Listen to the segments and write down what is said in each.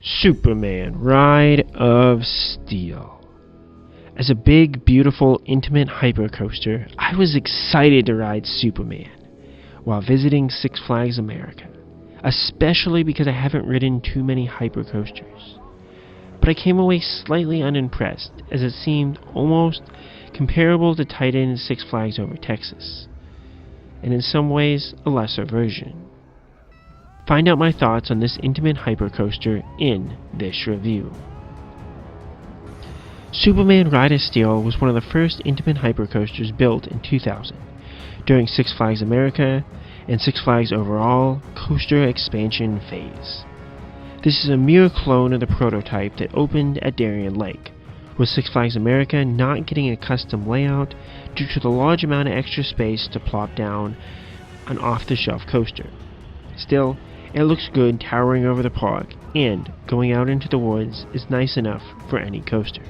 Superman Ride of Steel. As a big, beautiful, intimate hypercoaster, I was excited to ride Superman while visiting Six Flags America, especially because I haven't ridden too many hypercoasters. But I came away slightly unimpressed, as it seemed almost comparable to Titan and Six Flags Over Texas, and in some ways a lesser version. Find out my thoughts on this intimate hypercoaster in this review. Superman Ride of Steel was one of the first intimate hypercoasters built in 2000 during Six Flags America and Six Flags Overall Coaster Expansion Phase. This is a mere clone of the prototype that opened at Darien Lake, with Six Flags America not getting a custom layout due to the large amount of extra space to plop down an off-the-shelf coaster. Still, it looks good towering over the park, and going out into the woods is nice enough for any coaster.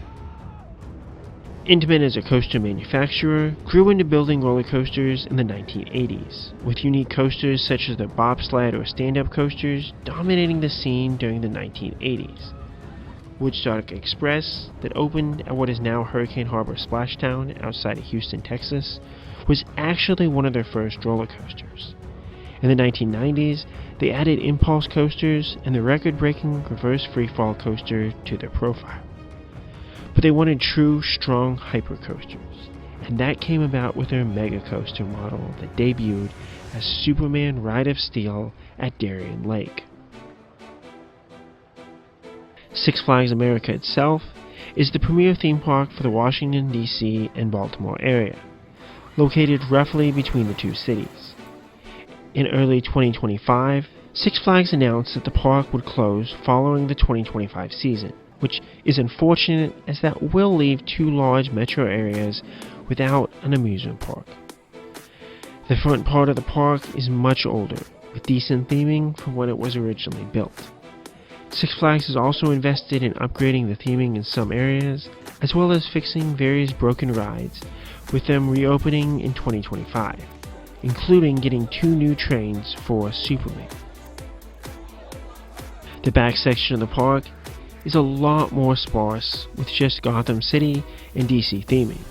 Intamin as a coaster manufacturer grew into building roller coasters in the 1980s, with unique coasters such as the bobsled or stand-up coasters dominating the scene during the 1980s. Woodstock Express, that opened at what is now Hurricane Harbor Splashtown outside of Houston, Texas, was actually one of their first roller coasters. In the 1990s, they added impulse coasters and the record-breaking reverse freefall coaster to their profile. But they wanted true, strong hypercoasters, and that came about with their mega coaster model that debuted as Superman Ride of Steel at Darien Lake. Six Flags America itself is the premier theme park for the Washington, D.C. and Baltimore area, located roughly between the two cities. In early 2025, Six Flags announced that the park would close following the 2025 season, which is unfortunate as that will leave two large metro areas without an amusement park. The front part of the park is much older, with decent theming from when it was originally built. Six Flags has also invested in upgrading the theming in some areas, as well as fixing various broken rides, with them reopening in 2025, including getting two new trains for Superman. The back section of the park is a lot more sparse, with just Gotham City and DC theming,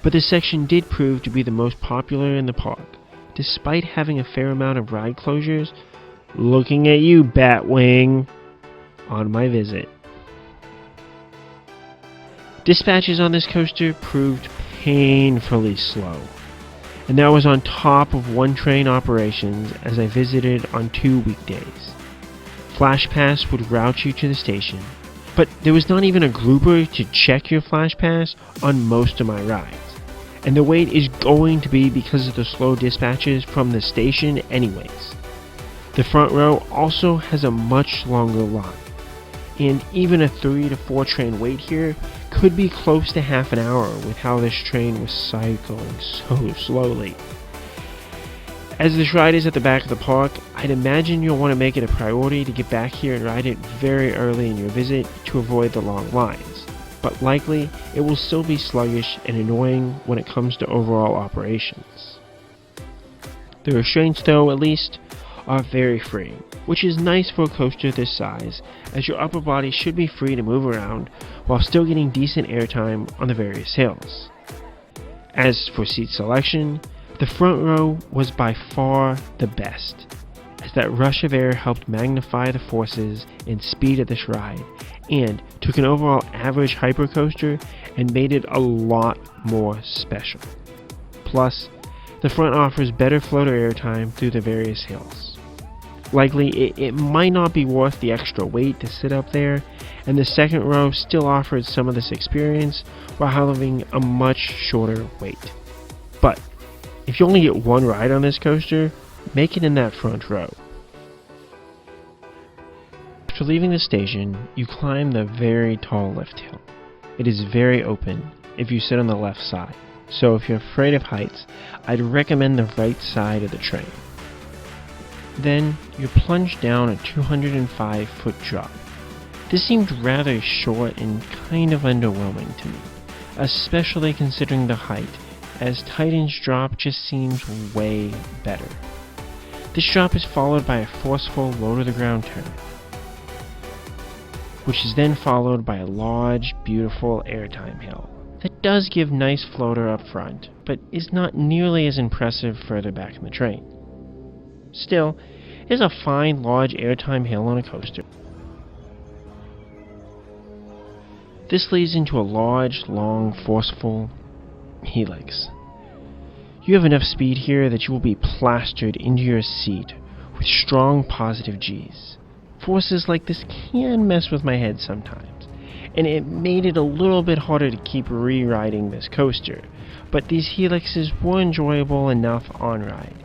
but this section did prove to be the most popular in the park, despite having a fair amount of ride closures. Looking at you, Batwing, on my visit. Dispatches on this coaster proved painfully slow, and that was on top of one train operations as I visited on 2 weekdays. Flash Pass would route you to the station, but there was not even a grouper to check your Flash Pass on most of my rides, and the wait is going to be because of the slow dispatches from the station anyways. The front row also has a much longer line, and even a 3 to 4 train wait here could be close to half an hour with how this train was cycling so slowly. As this ride is at the back of the park, I'd imagine you'll want to make it a priority to get back here and ride it very early in your visit to avoid the long lines, but likely it will still be sluggish and annoying when it comes to overall operations. The restraints, though, at least, are very free, which is nice for a coaster this size, as your upper body should be free to move around while still getting decent airtime on the various hills. As for seat selection, the front row was by far the best, as that rush of air helped magnify the forces and speed of this ride, and took an overall average hypercoaster and made it a lot more special. Plus, the front offers better floater airtime through the various hills. Likely, it might not be worth the extra weight to sit up there, and the second row still offered some of this experience while having a much shorter wait. But if you only get one ride on this coaster, make it in that front row. After leaving the station, you climb the very tall lift hill. It is very open if you sit on the left side, so if you're afraid of heights, I'd recommend the right side of the train. Then you plunge down a 205-foot drop. This seemed rather short and kind of underwhelming to me, especially considering the height, as Titan's drop just seems way better. This drop is followed by a forceful low to the ground turn. which is then followed by a large, beautiful airtime hill that does give nice floater up front, but is not nearly as impressive further back in the train. Still, it is a fine, large airtime hill on a coaster. This leads into a large, long, forceful helix. You have enough speed here that you will be plastered into your seat with strong positive G's. Forces like this can mess with my head sometimes, and it made it a little bit harder to keep re-riding this coaster, but these helixes were enjoyable enough on ride,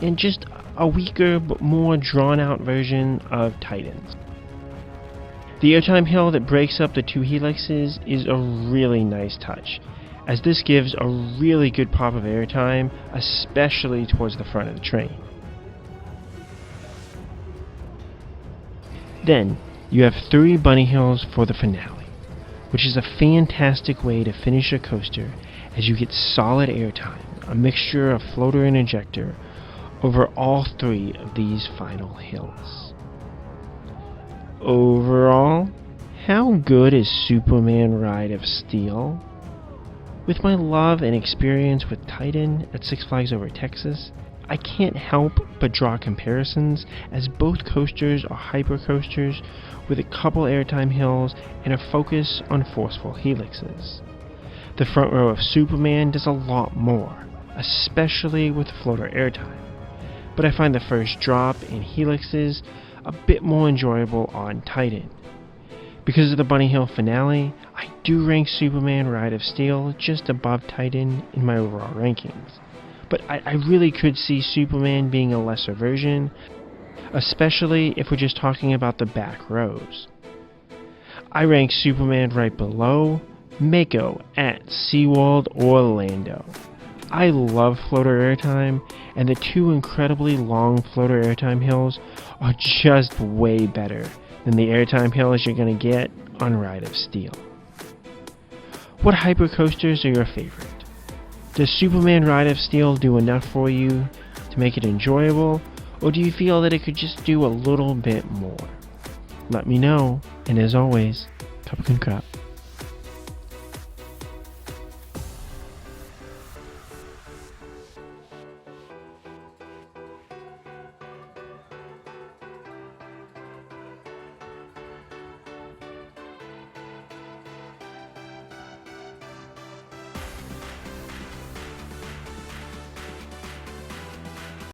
and just a weaker but more drawn out version of Titans. The airtime hill that breaks up the two helixes is a really nice touch, as this gives a really good pop of airtime, especially towards the front of the train. Then, you have 3 bunny hills for the finale, which is a fantastic way to finish a coaster as you get solid airtime, a mixture of floater and ejector, over all 3 of these final hills. Overall, how good is Superman Ride of Steel? With my love and experience with Titan at Six Flags Over Texas, I can't help but draw comparisons, as both coasters are hyper coasters with a couple airtime hills and a focus on forceful helixes. The front row of Superman does a lot more, especially with floater airtime, but I find the first drop in helixes a bit more enjoyable on Titan. Because of the Bunny Hill finale, I do rank Superman Ride of Steel just above Titan in my overall rankings. But I really could see Superman being a lesser version, especially if we're just talking about the back rows. I rank Superman right below Mako at SeaWorld Orlando. I love floater airtime, and the 2 incredibly long floater airtime hills are just way better than the airtime hills you're going to get on Ride of Steel. What hypercoasters are your favorite? Does Superman Ride of Steel do enough for you to make it enjoyable, or do you feel that it could just do a little bit more? Let me know, and as always, Cupcake and Crap.